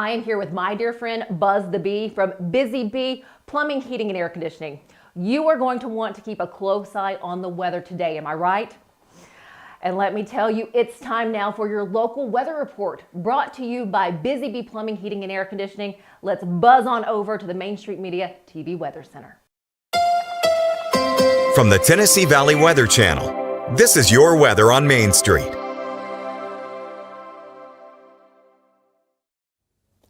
Diane here with my dear friend Buzz the Bee from Busy Bee Plumbing, Heating, and Air Conditioning. You are going to want to keep a close eye on the weather today, am I right? And let me tell you, it's time now for your local weather report, brought to you by Busy Bee Plumbing, Heating, and Air Conditioning. Let's buzz on over to the Main Street Media TV Weather Center. From the Tennessee Valley Weather Channel, this is your weather on Main Street.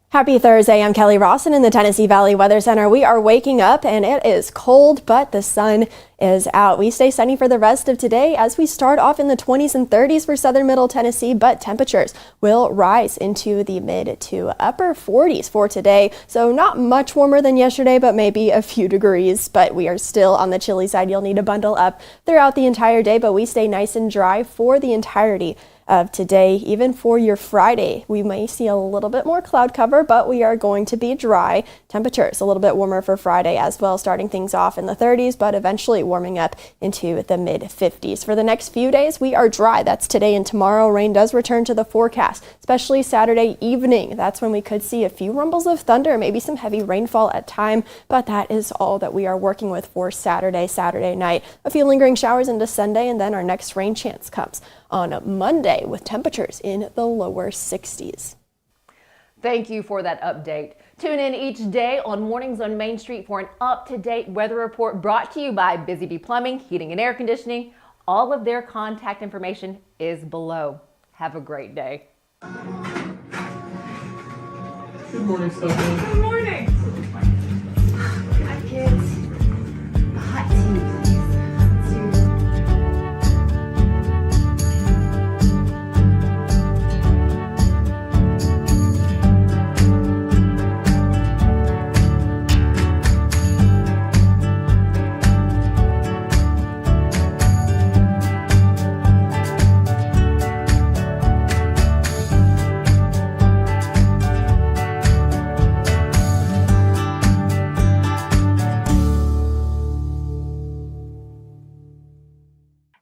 Happy Thursday, I'm Kelly Rawson in the Tennessee Valley Weather Center. We are waking up and it is cold, but the sun is out. We stay sunny for the rest of today as we start off in the 20s and 30s for southern middle Tennessee, but temperatures will rise into the mid to upper 40s for today. So not much warmer than yesterday, but maybe a few degrees, but we are still on the chilly side. You'll need to bundle up throughout the entire day, but we stay nice and dry for the entirety of today. Even for your Friday, we may see a little bit more cloud cover, but we are going to be dry. Temperatures a little bit warmer for Friday as well, starting things off in the 30s, but eventually warming up into the mid 50s. For the next few days, we are dry. That's today and tomorrow. Rain does return to the forecast, especially Saturday evening. That's when we could see a few rumbles of thunder, maybe some heavy rainfall at time, but that is all that we are working with for Saturday night. A few lingering showers into Sunday, and then our next rain chance comes on Monday with temperatures in the lower 60s. Thank you for that update. Tune in each day on Mornings on Main Street for an up-to-date weather report brought to you by Busy Bee Plumbing, Heating, and Air Conditioning. All of their contact information is below. Have a great day. Good morning, Stephanie. Good morning. Hi, kids. Hot tea.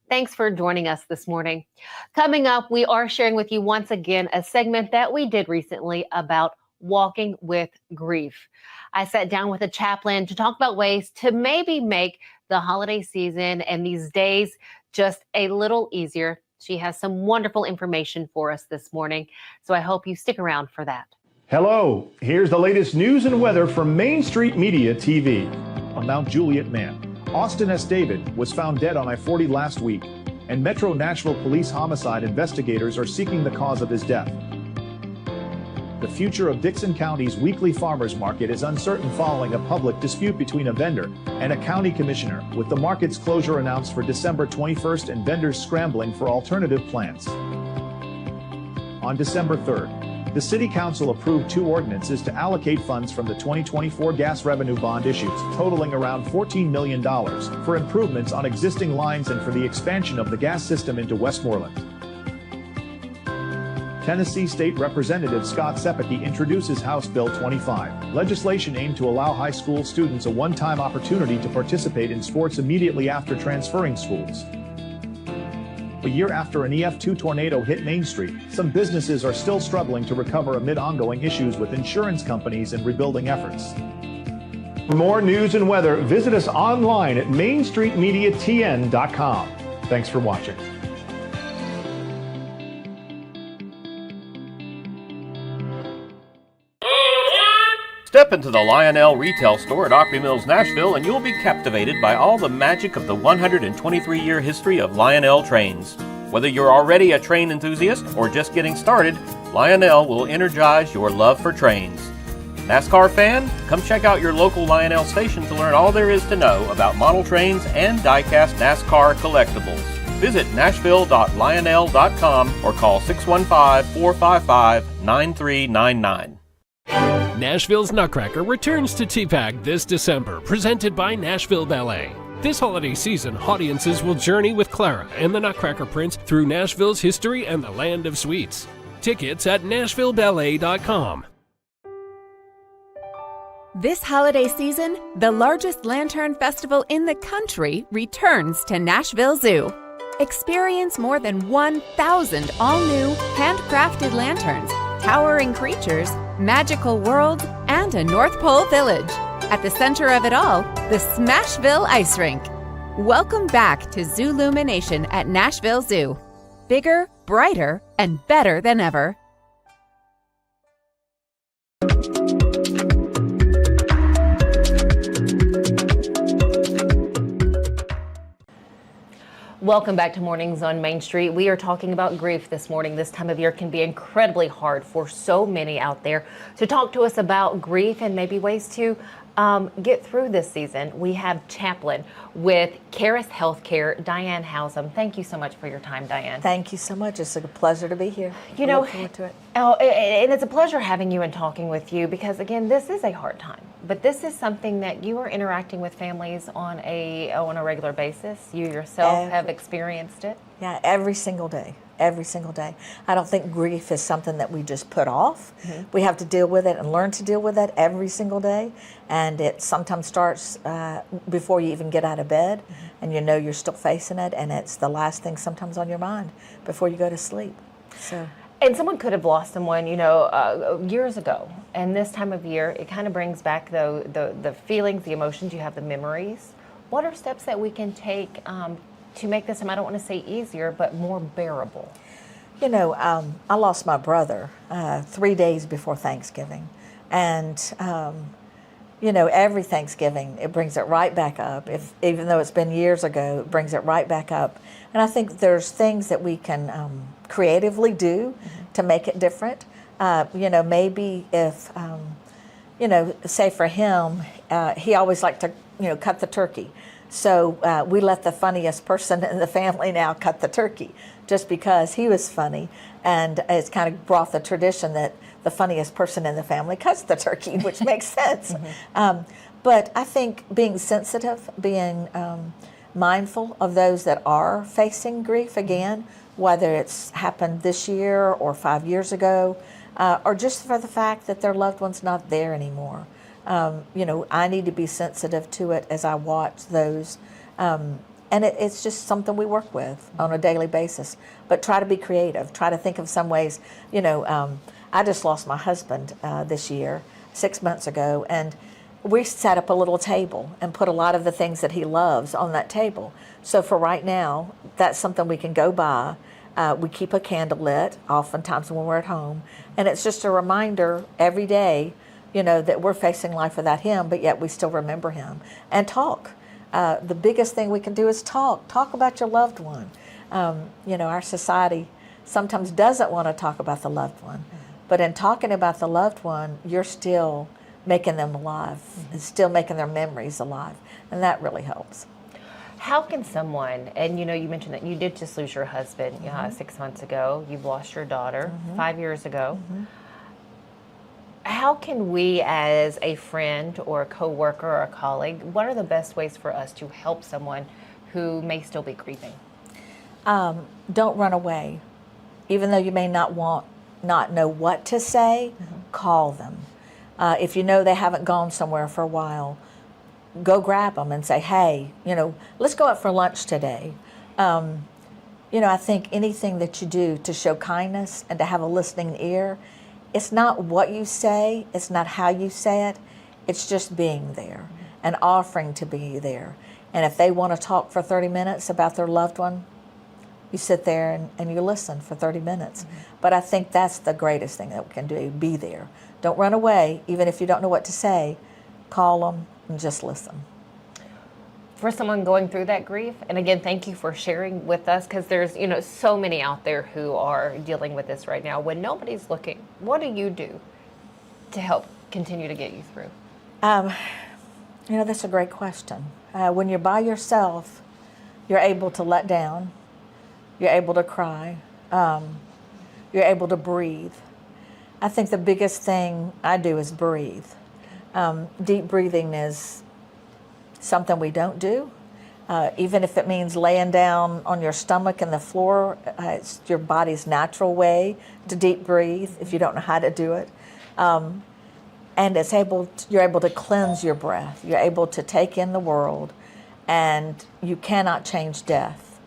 Thanks for joining us this morning. Coming up, we are sharing with you once again a segment that we did recently about walking with grief. I sat down with a chaplain to talk about ways to maybe make the holiday season and these days just a little easier. She has some wonderful information for us this morning, so I hope you stick around for that. Hello, here's the latest news and weather from Main Street Media TV. On Mount Juliet Man, Austin S. David was found dead on I-40 last week, and Metro Nashville police homicide investigators are seeking the cause of his death. The future of Dickson County's weekly farmers market is uncertain following a public dispute between a vendor and a county commissioner, with the market's closure announced for December 21st and vendors scrambling for alternative plants. On December 3rd, the City Council approved 2 ordinances to allocate funds from the 2024 gas revenue bond issues, totaling around $14 million, for improvements on existing lines and for the expansion of the gas system into Westmoreland. Tennessee State Representative Scott Sepeke introduces House Bill 25, legislation aimed to allow high school students a one-time opportunity to participate in sports immediately after transferring schools. A year after an EF2 tornado hit Main Street, some businesses are still struggling to recover amid ongoing issues with insurance companies and rebuilding efforts. For more news and weather, visit us online at mainstreetmediatn.com. Thanks for watching. Step into the Lionel retail store at Opry Mills, Nashville, and you'll be captivated by all the magic of the 123-year history of Lionel trains. Whether you're already a train enthusiast or just getting started, Lionel will energize your love for trains. NASCAR fan? Come check out your local Lionel station to learn all there is to know about model trains and die-cast NASCAR collectibles. Visit nashville.lionel.com or call 615-455-9399. Nashville's Nutcracker returns to TPAC this December, presented by Nashville Ballet. This holiday season, audiences will journey with Clara and the Nutcracker Prince through Nashville's history and the land of sweets. Tickets at nashvilleballet.com. This holiday season, the largest lantern festival in the country returns to Nashville Zoo. Experience more than 1,000 all-new, handcrafted lanterns, towering creatures, magical worlds, and a North Pole village. At the center of it all, the Smashville Ice Rink. Welcome back to Zoolumination at Nashville Zoo. Bigger, brighter, and better than ever. Welcome back to Mornings on Main Street. We are talking about grief this morning. This time of year can be incredibly hard for so many out there. To talk to us about grief and maybe ways to get through this season, we have chaplain with Claris Healthcare, Diane Housam. Thank you so much for your time, Diane. Thank you so much. It's a pleasure to be here. You know, look forward to it. And it's a pleasure having you and talking with you because, again, this is a hard time. But this is something that you are interacting with families on a regular basis. You yourself have experienced it. Yeah, every single day. Every single day. I don't think grief is something that we just put off. Mm-hmm. We have to deal with it and learn to deal with it every single day. And it sometimes starts before you even get out of bed, and you know you're still facing it, and it's the last thing sometimes on your mind before you go to sleep. So. And someone could have lost someone, years ago. And this time of year, it kind of brings back the feelings, the emotions, you have the memories. What are steps that we can take to make this, I don't want to say easier, but more bearable? You know, I lost my brother 3 days before Thanksgiving. And, every Thanksgiving, it brings it right back up. Even though it's been years ago, it brings it right back up. And I think there's things that we can creatively do to make it different. Maybe if, say for him, he always liked to, cut the turkey. So we let the funniest person in the family now cut the turkey just because he was funny. And it's kind of brought the tradition that the funniest person in the family cuts the turkey, which makes sense. But I think being sensitive, being mindful of those that are facing grief again, whether it's happened this year or 5 years ago, or just for the fact that their loved one's not there anymore. I need to be sensitive to it as I watch those. And it's just something we work with on a daily basis. But try to be creative. Try to think of some ways. I just lost my husband this year, 6 months ago, and we set up a little table and put a lot of the things that he loves on that table. So for right now, that's something we can go by. We keep a candle lit, oftentimes when we're at home. And it's just a reminder every day that we're facing life without him, but yet we still remember him. And talk. The biggest thing we can do is talk. Talk about your loved one. Our society sometimes doesn't want to talk about the loved one. But in talking about the loved one, you're still making them alive, and still making their memories alive. And that really helps. How can someone, and you mentioned that you did just lose your husband 6 months ago. You've lost your daughter 5 years ago. How can we, as a friend or a coworker or a colleague, what are the best ways for us to help someone who may still be grieving? Don't run away. Even though you may not know what to say, call them. If you know they haven't gone somewhere for a while, go grab them and say, hey, let's go out for lunch today. I think anything that you do to show kindness and to have a listening ear, it's not what you say, it's not how you say it, it's just being there and offering to be there. And if they want to talk for 30 minutes about their loved one, you sit there and you listen for 30 minutes. But I think that's the greatest thing that we can do, be there. Don't run away, even if you don't know what to say, call them and just listen. For someone going through that grief, and again, thank you for sharing with us, because there's so many out there who are dealing with this right now. When nobody's looking, what do you do to help continue to get you through? That's a great question. When you're by yourself, you're able to let down, you're able to cry, you're able to breathe. I think the biggest thing I do is breathe. Deep breathing is something we don't do. Even if it means laying down on your stomach in the floor, it's your body's natural way to deep breathe if you don't know how to do it. And you're able to cleanse your breath. You're able to take in the world, and you cannot change death.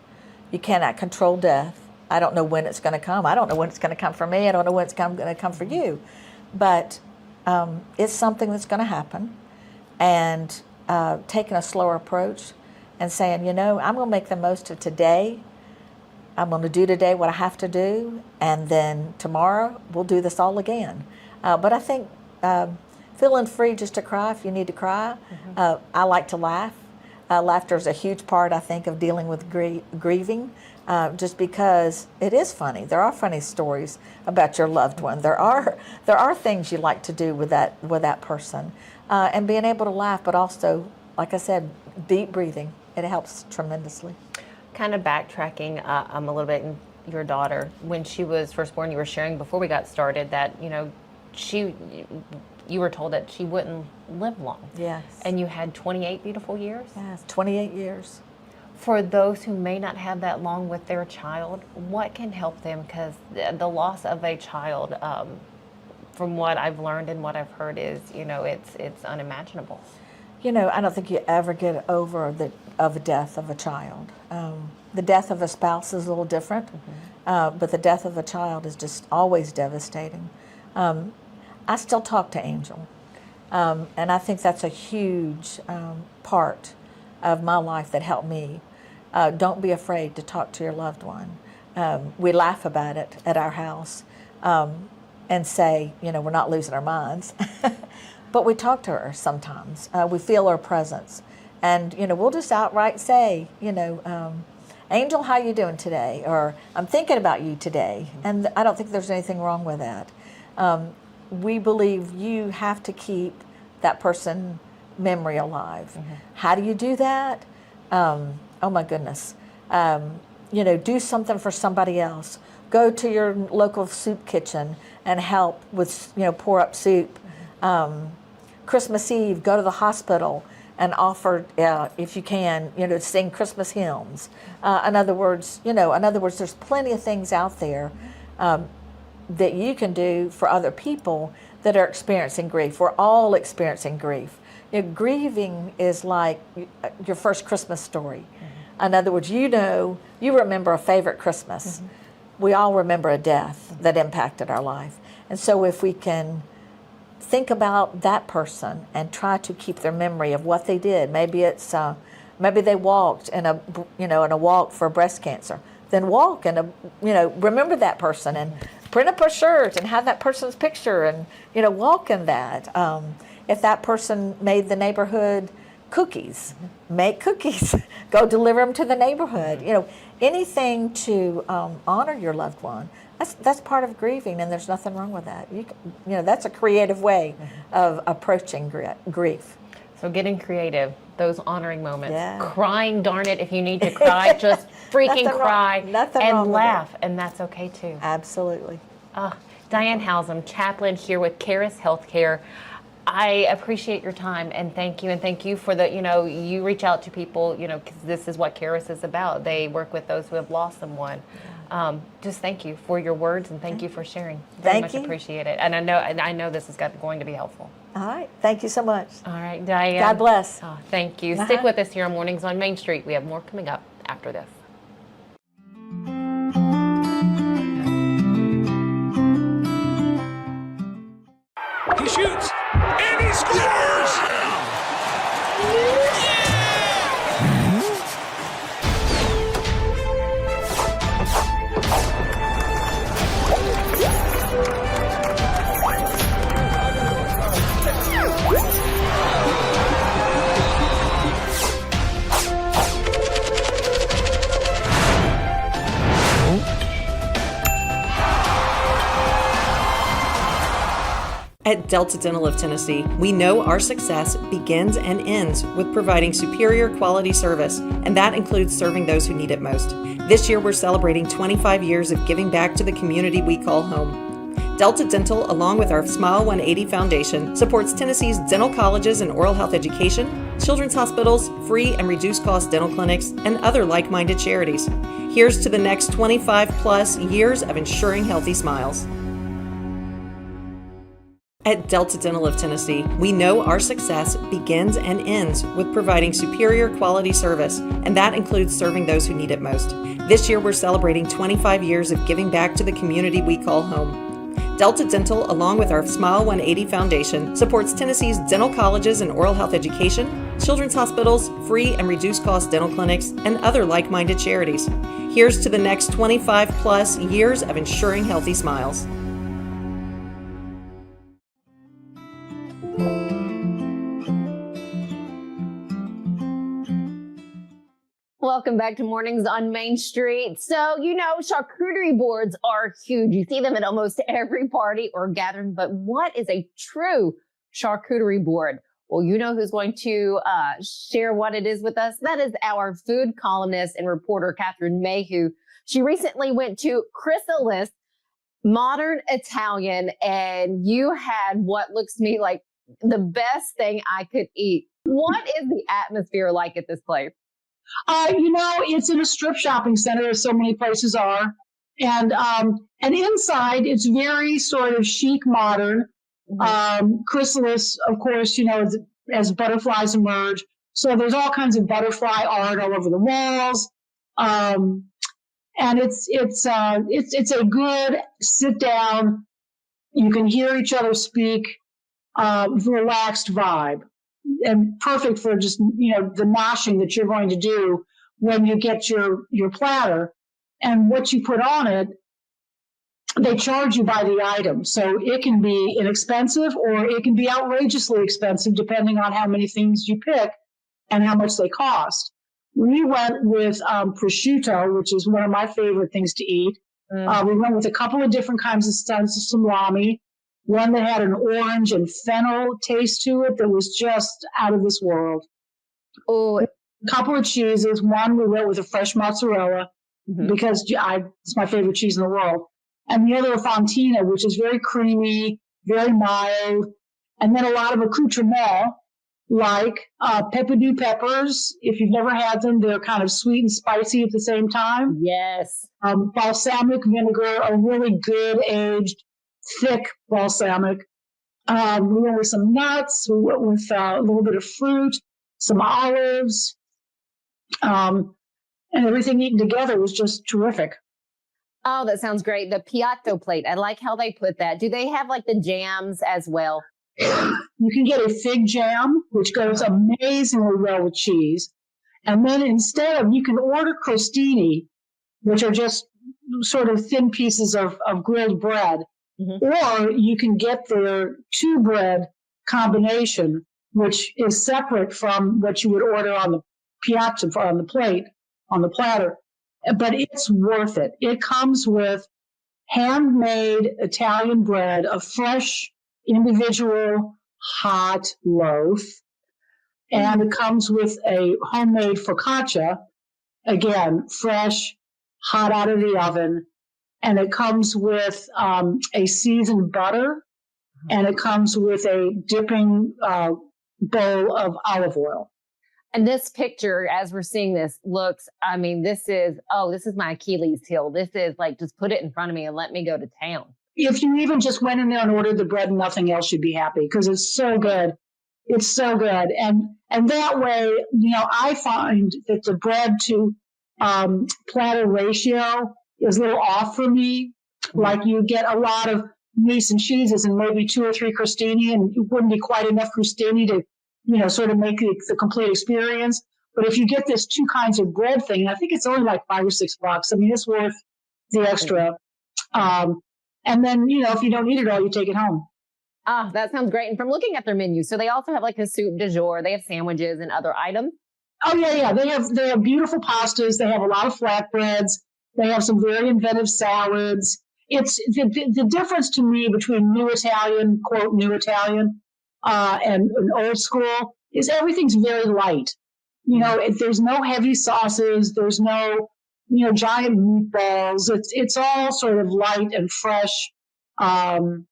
You cannot control death. I don't know when it's going to come. I don't know when it's going to come for me. I don't know when it's going to come for you. but it's something that's going to happen, and taking a slower approach and saying, you know, I'm going to make the most of today. I'm going to do today what I have to do, and then tomorrow we'll do this all again. But I think feeling free just to cry if you need to cry. I like to laugh. Laughter is a huge part, I think, of dealing with grieving, just because it is funny. There are funny stories about your loved one. There are things you like to do with that person, and being able to laugh, but also, like I said, deep breathing. It helps tremendously. Kind of backtracking a little bit, in your daughter, when she was first born, you were sharing before we got started that, you know, you were told that she wouldn't live long. Yes. And you had 28 beautiful years? Yes, 28 years. For those who may not have that long with their child, what can help them? Because the loss of a child, from what I've learned and what I've heard, is, you know, it's unimaginable. You know, I don't think you ever get over the death of a child. The death of a spouse is a little different, but the death of a child is just always devastating. I still talk to Angel, and I think that's a huge part of my life that helped me. Don't be afraid to talk to your loved one. We laugh about it at our house and say, you know, we're not losing our minds. But we talk to her sometimes. We feel her presence. And, you know, we'll just outright say, you know, Angel, how you doing today? Or I'm thinking about you today. And I don't think there's anything wrong with that. We believe you have to keep that person's memory alive. How do you do that? Oh my goodness. You know, do something for somebody else. Go to your local soup kitchen and help with, you know, pour up soup. Christmas Eve, go to the hospital and offer, if you can, you know, sing Christmas hymns. In other words, there's plenty of things out there that you can do for other people that are experiencing grief. We're all experiencing grief. You know, grieving is like your first Christmas story. In other words, you remember a favorite Christmas. We all remember a death that impacted our life. And so if we can think about that person and try to keep their memory of what they did. Maybe it's maybe they walked in a walk for breast cancer. Then walk and remember that person and print up a shirt and have that person's picture and walk in that. If that person made the neighborhood cookies, make cookies. Go deliver them to the neighborhood. Anything to honor your loved one. That's part of grieving, and there's nothing wrong with that. That's a creative way of approaching grief. So getting creative, those honoring moments, Yeah. crying, darn it, if you need to cry, just freaking cry and laugh, and that's okay too. Absolutely. Diane Housam, chaplain here with Claris Healthcare. I appreciate your time and thank you for the, you reach out to people, because this is what Claris is about. They work with those who have lost someone. Just thank you for your words and thank you for sharing. Very much appreciate it. And I know this is going to be helpful. All right. Thank you so much. All right, Diane. God bless. Oh, thank you. Stick with us here on Mornings on Main Street. We have more coming up after this. He shoots, and he scores! At Delta Dental of Tennessee, we know our success begins and ends with providing superior quality service, and that includes serving those who need it most. This year, we're celebrating 25 years of giving back to the community we call home. Delta Dental, along with our Smile 180 Foundation, supports Tennessee's dental colleges and oral health education, children's hospitals, free and reduced cost dental clinics, and other like-minded charities. Here's to the next 25 plus years of ensuring healthy smiles. At Delta Dental of Tennessee, we know our success begins and ends with providing superior quality service, and that includes serving those who need it most. This year, we're celebrating 25 years of giving back to the community we call home. Delta Dental, along with our Smile 180 Foundation, supports Tennessee's dental colleges and oral health education, children's hospitals, free and reduced cost dental clinics, and other like-minded charities. Here's to the next 25 plus years of ensuring healthy smiles. Welcome back to Mornings on Main Street. So, charcuterie boards are huge. You see them at almost every party or gathering, but what is a true charcuterie board? Well, you know who's going to share what it is with us? That is our food columnist and reporter, Catherine Mayhew. She recently went to Crysalis Modern Italian, and you had what looks to me like the best thing I could eat. What is the atmosphere like at this place? It's in a strip shopping center, as so many places are. And inside, it's very sort of chic, modern. Chrysalis, of course, as butterflies emerge. So there's all kinds of butterfly art all over the walls. And it's a good sit down. You can hear each other speak, relaxed vibe. And perfect for just, the noshing that you're going to do when you get your platter. And what you put on it, they charge you by the item. So it can be inexpensive or it can be outrageously expensive, depending on how many things you pick and how much they cost. We went with prosciutto, which is one of my favorite things to eat. We went with a couple of different kinds of salami. One that had an orange and fennel taste to it that was just out of this world. Oh, a couple of cheeses. One we went with a fresh mozzarella because it's my favorite cheese in the world. And the other a fontina, which is very creamy, very mild. And then a lot of accoutrement, like pepperdew peppers. If you've never had them, they're kind of sweet and spicy at the same time. Yes. Balsamic vinegar, a really good aged thick balsamic. We went with some nuts. We went with a little bit of fruit, some olives, and everything eaten together was just terrific. Oh, that sounds great. The piatto plate. I like how they put that. Do they have like the jams as well? You can get a fig jam, which goes amazingly well with cheese. And then you can order crostini, which are just sort of thin pieces of grilled bread. Or you can get their two bread combination, which is separate from what you would order on the piatto, on the plate, on the platter. But it's worth it. It comes with handmade Italian bread, a fresh, individual, hot loaf. And it comes with a homemade focaccia, again, fresh, hot out of the oven. And it comes with a seasoned butter, and it comes with a dipping bowl of olive oil. And this picture, as we're seeing this, looks, this is my Achilles heel. This is like, just put it in front of me and let me go to town. If you even just went in there and ordered the bread and nothing else, you'd be happy because it's so good. It's so good. And that way, I find that the bread to platter ratio is a little off for me. Like you get a lot of meats and cheeses and maybe 2 or 3 crostini, and it wouldn't be quite enough crostini to, sort of make the complete experience. But if you get this 2 kinds of bread thing, I think it's only like $5 or $6. It's worth the extra. And then, if you don't eat it all, you take it home. Ah, that sounds great. And from looking at their menu, so they also have like a soup du jour. They have sandwiches and other items. Oh yeah. They have beautiful pastas. They have a lot of flatbreads. They have some very inventive salads. It's the difference to me between new Italian, quote, new Italian, and old school is everything's very light. There's no heavy sauces. There's no, giant meatballs. It's all sort of light and fresh. And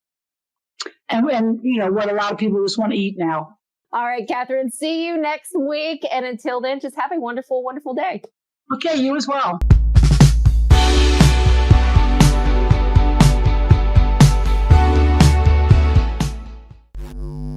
what a lot of people just want to eat now. All right, Catherine, see you next week. And until then, just have a wonderful, wonderful day. Okay, you as well.